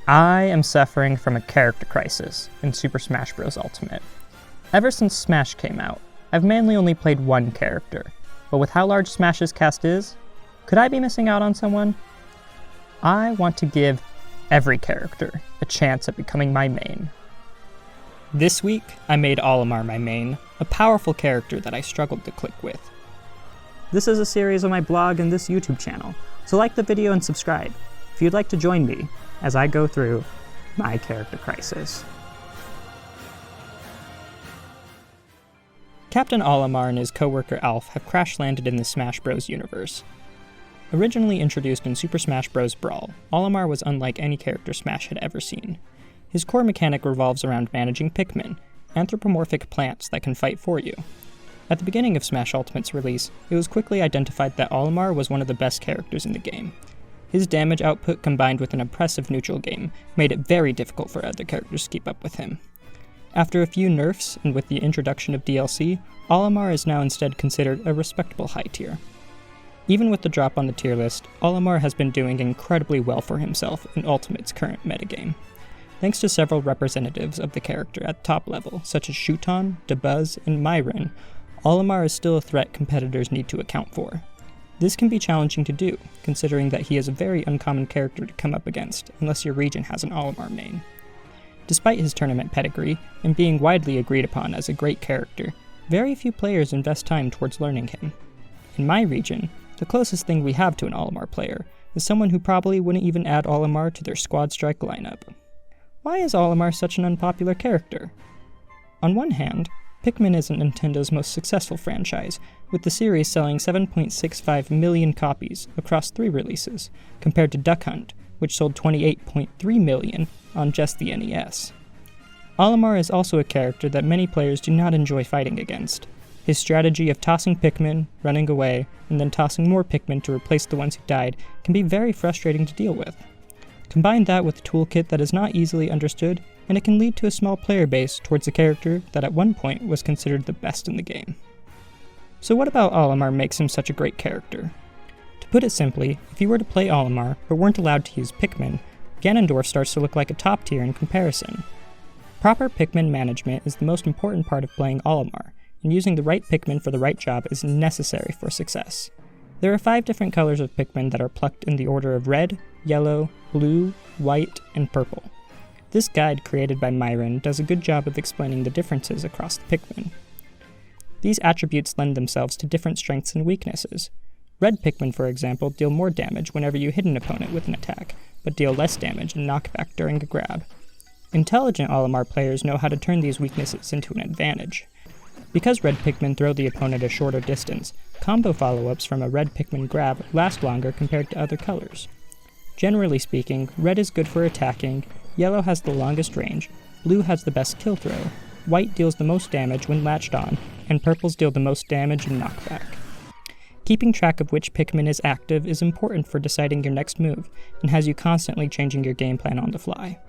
I am suffering from a character crisis in Super Smash Bros. Ultimate. Ever since Smash came out, I've mainly only played one character, but with how large Smash's cast is, could I be missing out on someone? I want to give every character a chance at becoming my main. This week, I made Olimar my main, a powerful character that I struggled to click with. This is a series on my blog and this YouTube channel, so like the video and subscribe if you'd like to join me as I go through my character crisis. Captain Olimar and his co-worker Alf have crash-landed in the Smash Bros. Universe. Originally introduced in Super Smash Bros. Brawl, Olimar was unlike any character Smash had ever seen. His core mechanic revolves around managing Pikmin, anthropomorphic plants that can fight for you. At the beginning of Smash Ultimate's release, it was quickly identified that Olimar was one of the best characters in the game. His damage output combined with an impressive neutral game made it very difficult for other characters to keep up with him. After a few nerfs and with the introduction of DLC, Olimar is now instead considered a respectable high tier. Even with the drop on the tier list, Olimar has been doing incredibly well for himself in Ultimate's current metagame. Thanks to several representatives of the character at top level, such as Shuton, Dabuz, and Myron, Olimar is still a threat competitors need to account for. This can be challenging to do, considering that he is a very uncommon character to come up against, unless your region has an Olimar main. Despite his tournament pedigree, and being widely agreed upon as a great character, very few players invest time towards learning him. In my region, the closest thing we have to an Olimar player is someone who probably wouldn't even add Olimar to their Squad Strike lineup. Why is Olimar such an unpopular character? On one hand, Pikmin isn't Nintendo's most successful franchise, with the series selling 7.65 million copies across 3 releases, compared to Duck Hunt, which sold 28.3 million on just the NES. Olimar is also a character that many players do not enjoy fighting against. His strategy of tossing Pikmin, running away, and then tossing more Pikmin to replace the ones who died can be very frustrating to deal with. Combine that with a toolkit that is not easily understood, and it can lead to a small player base towards a character that at one point was considered the best in the game. So what about Olimar makes him such a great character? To put it simply, if you were to play Olimar but weren't allowed to use Pikmin, Ganondorf starts to look like a top tier in comparison. Proper Pikmin management is the most important part of playing Olimar, and using the right Pikmin for the right job is necessary for success. There are 5 different colors of Pikmin that are plucked in the order of red, yellow, blue, white, and purple. This guide created by Myron does a good job of explaining the differences across the Pikmin. These attributes lend themselves to different strengths and weaknesses. Red Pikmin, for example, deal more damage whenever you hit an opponent with an attack, but deal less damage and knockback during a grab. Intelligent Olimar players know how to turn these weaknesses into an advantage. Because red Pikmin throw the opponent a shorter distance, combo follow-ups from a red Pikmin grab last longer compared to other colors. Generally speaking, red is good for attacking, yellow has the longest range, blue has the best kill throw, white deals the most damage when latched on, and purples deal the most damage and knockback. Keeping track of which Pikmin is active is important for deciding your next move, and has you constantly changing your game plan on the fly.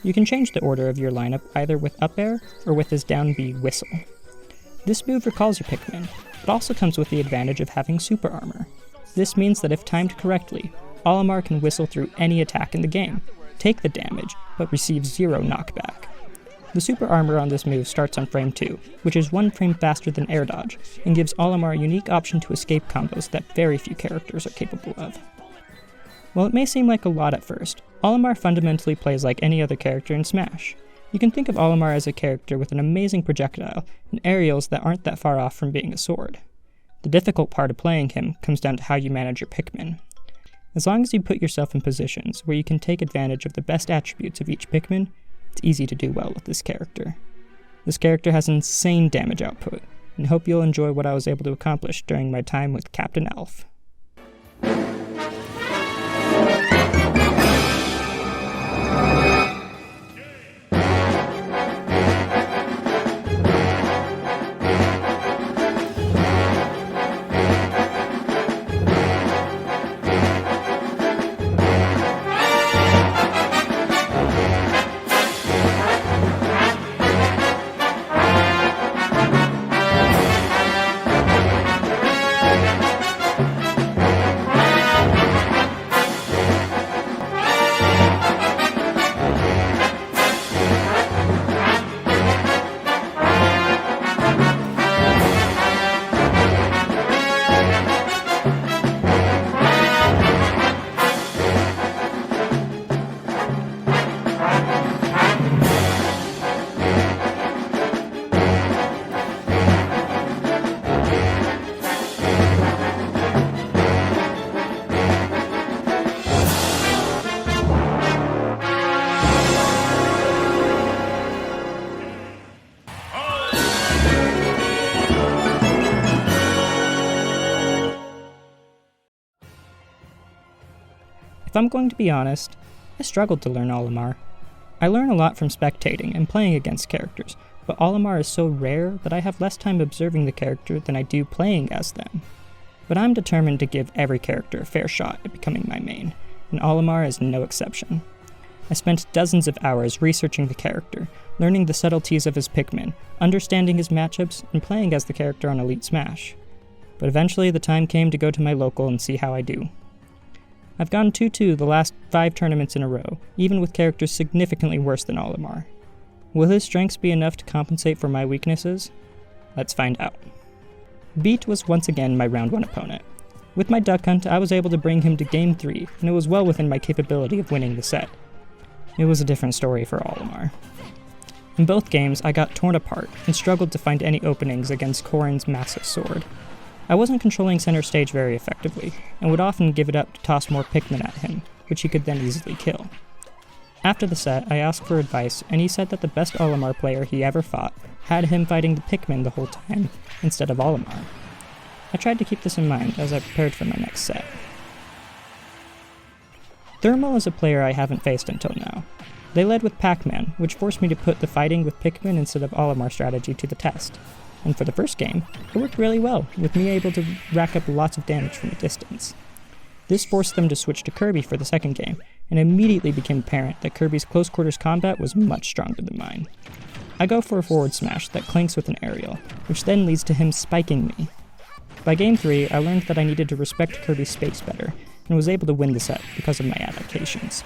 You can change the order of your lineup either with up air or with his down B whistle. This move recalls your Pikmin, but also comes with the advantage of having super armor. This means that if timed correctly, Olimar can whistle through any attack in the game, take the damage, but receive 0 knockback. The super armor on this move starts on frame 2, which is 1 frame faster than air dodge, and gives Olimar a unique option to escape combos that very few characters are capable of. While it may seem like a lot at first, Olimar fundamentally plays like any other character in Smash. You can think of Olimar as a character with an amazing projectile, and aerials that aren't that far off from being a sword. The difficult part of playing him comes down to how you manage your Pikmin. As long as you put yourself in positions where you can take advantage of the best attributes of each Pikmin, it's easy to do well with this character. This character has insane damage output, and hope you'll enjoy what I was able to accomplish during my time with Captain Alf. If I'm going to be honest, I struggled to learn Olimar. I learn a lot from spectating and playing against characters, but Olimar is so rare that I have less time observing the character than I do playing as them. But I'm determined to give every character a fair shot at becoming my main, and Olimar is no exception. I spent dozens of hours researching the character, learning the subtleties of his Pikmin, understanding his matchups, and playing as the character on Elite Smash. But eventually the time came to go to my local and see how I do. I've gone 2-2 the last 5 tournaments in a row, even with characters significantly worse than Olimar. Will his strengths be enough to compensate for my weaknesses? Let's find out. Beat was once again my round 1 opponent. With my Duck Hunt, I was able to bring him to Game 3, and it was well within my capability of winning the set. It was a different story for Olimar. In both games, I got torn apart and struggled to find any openings against Corrin's massive sword. I wasn't controlling center stage very effectively, and would often give it up to toss more Pikmin at him, which he could then easily kill. After the set, I asked for advice, and he said that the best Olimar player he ever fought had him fighting the Pikmin the whole time, instead of Olimar. I tried to keep this in mind as I prepared for my next set. Thermal is a player I haven't faced until now. They led with Pac-Man, which forced me to put the fighting with Pikmin instead of Olimar strategy to the test. And for the first game, it worked really well, with me able to rack up lots of damage from a distance. This forced them to switch to Kirby for the second game, and immediately became apparent that Kirby's close quarters combat was much stronger than mine. I go for a forward smash that clinks with an aerial, which then leads to him spiking me. By game 3, I learned that I needed to respect Kirby's space better, and was able to win the set because of my adaptations.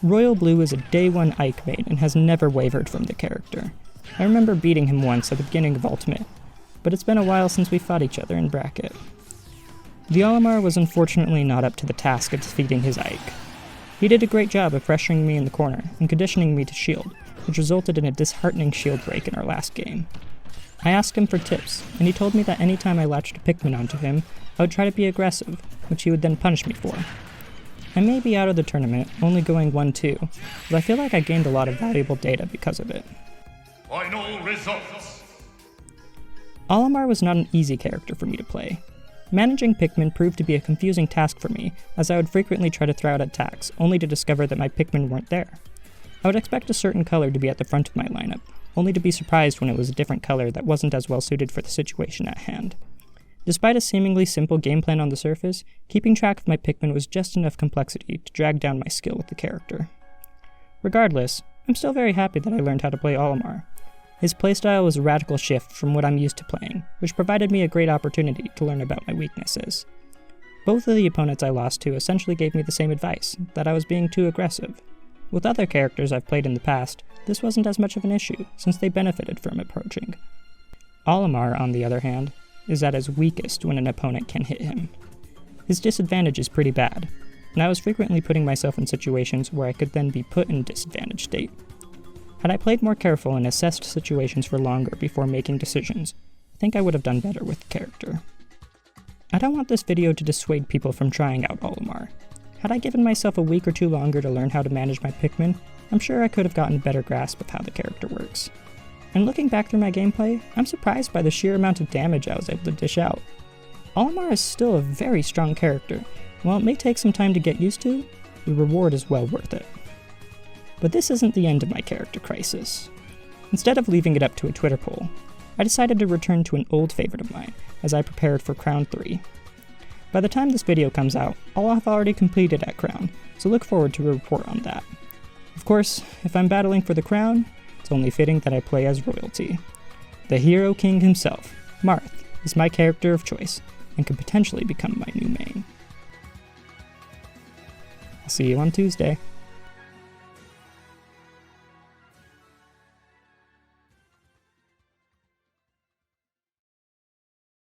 Royal Blue is a day 1 Ike main and has never wavered from the character. I remember beating him once at the beginning of Ultimate, but it's been a while since we fought each other in bracket. The Olimar was unfortunately not up to the task of defeating his Ike. He did a great job of pressuring me in the corner and conditioning me to shield, which resulted in a disheartening shield break in our last game. I asked him for tips, and he told me that anytime I latched a Pikmin onto him, I would try to be aggressive, which he would then punish me for. I may be out of the tournament, only going 1-2, but I feel like I gained a lot of valuable data because of it. Final results. Olimar was not an easy character for me to play. Managing Pikmin proved to be a confusing task for me, as I would frequently try to throw out attacks, only to discover that my Pikmin weren't there. I would expect a certain color to be at the front of my lineup, only to be surprised when it was a different color that wasn't as well suited for the situation at hand. Despite a seemingly simple game plan on the surface, keeping track of my Pikmin was just enough complexity to drag down my skill with the character. Regardless, I'm still very happy that I learned how to play Olimar. His playstyle was a radical shift from what I'm used to playing, which provided me a great opportunity to learn about my weaknesses. Both of the opponents I lost to essentially gave me the same advice, that I was being too aggressive. With other characters I've played in the past, this wasn't as much of an issue, since they benefited from approaching. Olimar, on the other hand, is at his weakest when an opponent can hit him. His disadvantage is pretty bad, and I was frequently putting myself in situations where I could then be put in disadvantaged state. Had I played more careful and assessed situations for longer before making decisions, I think I would have done better with the character. I don't want this video to dissuade people from trying out Olimar. Had I given myself a week or 2 longer to learn how to manage my Pikmin, I'm sure I could have gotten a better grasp of how the character works. And looking back through my gameplay, I'm surprised by the sheer amount of damage I was able to dish out. Olimar is still a very strong character, and while it may take some time to get used to, the reward is well worth it. But this isn't the end of my character crisis. Instead of leaving it up to a Twitter poll, I decided to return to an old favorite of mine as I prepared for Crown 3. By the time this video comes out, I'll have already completed at Crown, so look forward to a report on that. Of course, if I'm battling for the crown, it's only fitting that I play as royalty. The Hero King himself, Marth, is my character of choice, and could potentially become my new main. I'll see you on Tuesday.